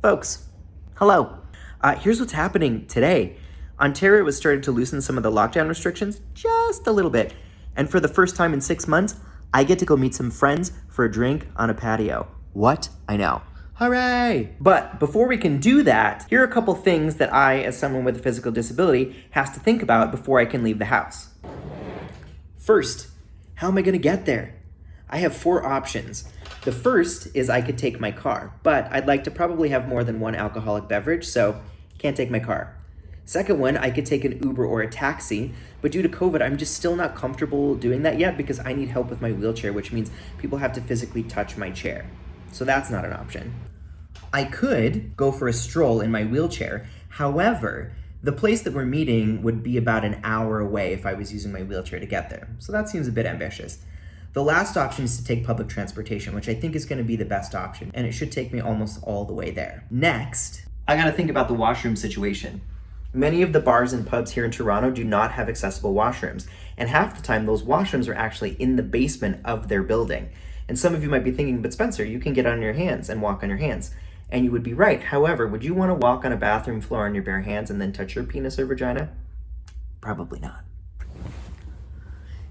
Folks, hello. Here's what's happening today. Ontario was starting to loosen some of the lockdown restrictions just a little bit. And for the first time in 6 months, I get to go meet some friends for a drink on a patio. What? I know. Hooray! But before we can do that, here are a couple things that I, as someone with a physical disability, has to think about before I can leave the house. First, how am I gonna get there? I have 4 options. The first is I could take my car, but I'd like to probably have more than one alcoholic beverage, so can't take my car. Second one, I could take an Uber or a taxi, but due to COVID, I'm just still not comfortable doing that yet because I need help with my wheelchair, which means people have to physically touch my chair. So that's not an option. I could go for a stroll in my wheelchair. However, the place that we're meeting would be about an hour away if I was using my wheelchair to get there. So that seems a bit ambitious. The last option is to take public transportation, which I think is going to be the best option, and it should take me almost all the way there. Next, I got to think about the washroom situation. Many of the bars and pubs here in Toronto do not have accessible washrooms, and half the time those washrooms are actually in the basement of their building. And some of you might be thinking, but Spencer, you can get on your hands and walk on your hands. And you would be right. However, would you want to walk on a bathroom floor on your bare hands and then touch your penis or vagina? Probably not.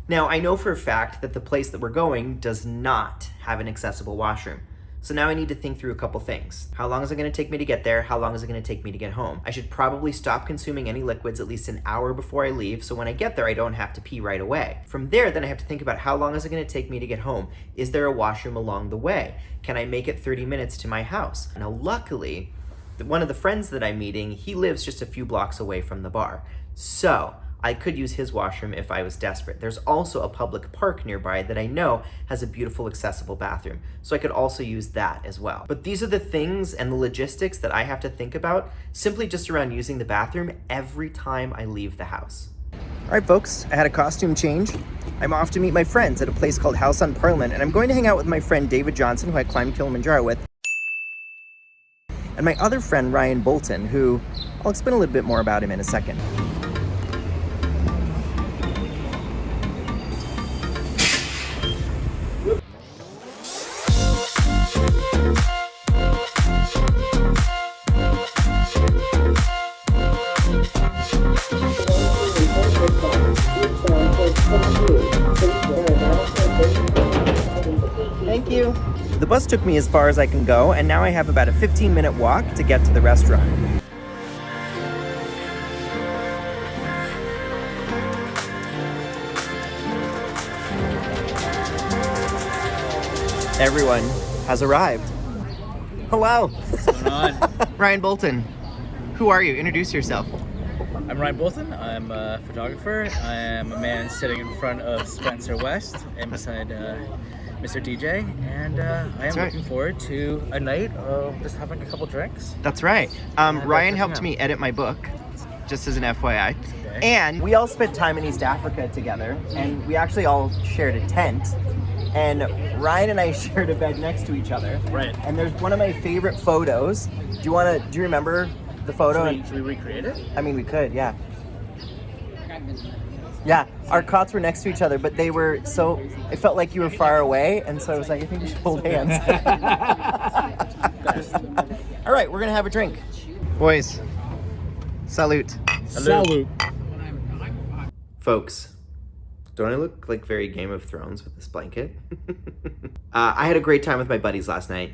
Now, I know for a fact that the place that we're going does not have an accessible washroom. So now I need to think through a couple things. How long is it going to take me to get there? How long is it going to take me to get home? I should probably stop consuming any liquids at least an hour before I leave, so when I get there, I don't have to pee right away. From there, then I have to think about how long is it going to take me to get home? Is there a washroom along the way? Can I make it 30 minutes to my house? Now, luckily, one of the friends that I'm meeting, he lives just a few blocks away from the bar. So I could use his washroom if I was desperate. There's also a public park nearby that I know has a beautiful accessible bathroom, so I could also use that as well. But these are the things and the logistics that I have to think about simply just around using the bathroom every time I leave the house. All right, folks, I had a costume change. I'm off to meet my friends at a place called House on Parliament, and I'm going to hang out with my friend David Johnson, who I climbed Kilimanjaro with, and my other friend Ryan Bolton, who I'll explain a little bit more about him in a second. Thank you. The bus took me as far as I can go, and now I have about a 15-minute walk to get to the restaurant. Everyone has arrived. Hello. What's going on? Ryan Bolton. Who are you? Introduce yourself. I'm Ryan Bolton. I'm a photographer. I am a man sitting in front of Spencer West and beside Mr. DJ, and I am looking forward to a night of just having a couple drinks. That's right. Ryan helped me edit my book, just as an FYI. Okay. And we all spent time in East Africa together, and we actually all shared a tent. And Ryan and I shared a bed next to each other. Right. And there's one of my favorite photos. Do you remember the photo? Should we recreate it? I mean, we could, yeah. Yeah, our cots were next to each other, but they were so, it felt like you were far away, and so I was like, I think we should hold hands. All right, we're gonna have a drink. Boys, salute. Salute. Folks, don't I look like very Game of Thrones with this blanket? I had a great time with my buddies last night.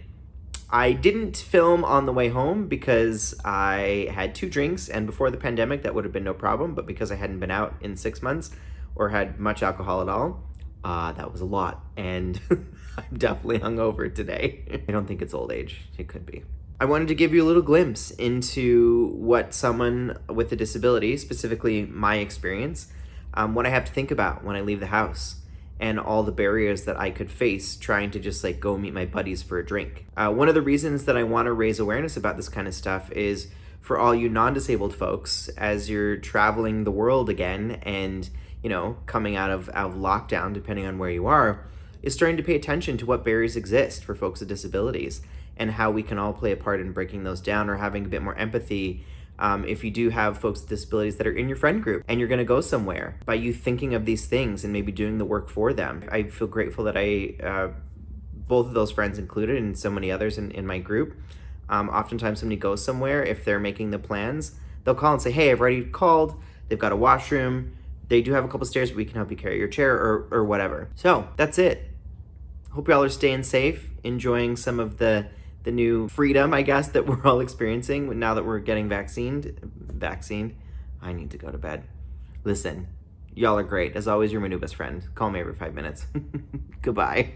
I didn't film on the way home because I had 2 drinks, and before the pandemic that would have been no problem, but because I hadn't been out in 6 months or had much alcohol at all, that was a lot, and I'm definitely hungover today. I don't think it's old age. It could be. I wanted to give you a little glimpse into what someone with a disability, specifically my experience, what I have to think about when I leave the house, and all the barriers that I could face trying to just like go meet my buddies for a drink. One of the reasons that I want to raise awareness about this kind of stuff is for all you non-disabled folks, as you're traveling the world again and, you know, coming out of lockdown, depending on where you are, is starting to pay attention to what barriers exist for folks with disabilities and how we can all play a part in breaking those down, or having a bit more empathy if you do have folks with disabilities that are in your friend group and you're going to go somewhere, by you thinking of these things and maybe doing the work for them. I feel grateful that I, both of those friends included and so many others in my group, Oftentimes somebody goes somewhere, if they're making the plans, they'll call and say, hey, I've already called. They've got a washroom. They do have a couple stairs, but we can help you carry your chair or whatever. So that's it. Hope y'all are staying safe, enjoying some of the new freedom, I guess, that we're all experiencing now that we're getting vaccinated. I need to go to bed. Listen, y'all are great. As always, you're my new best friend. Call me every 5 minutes. Goodbye.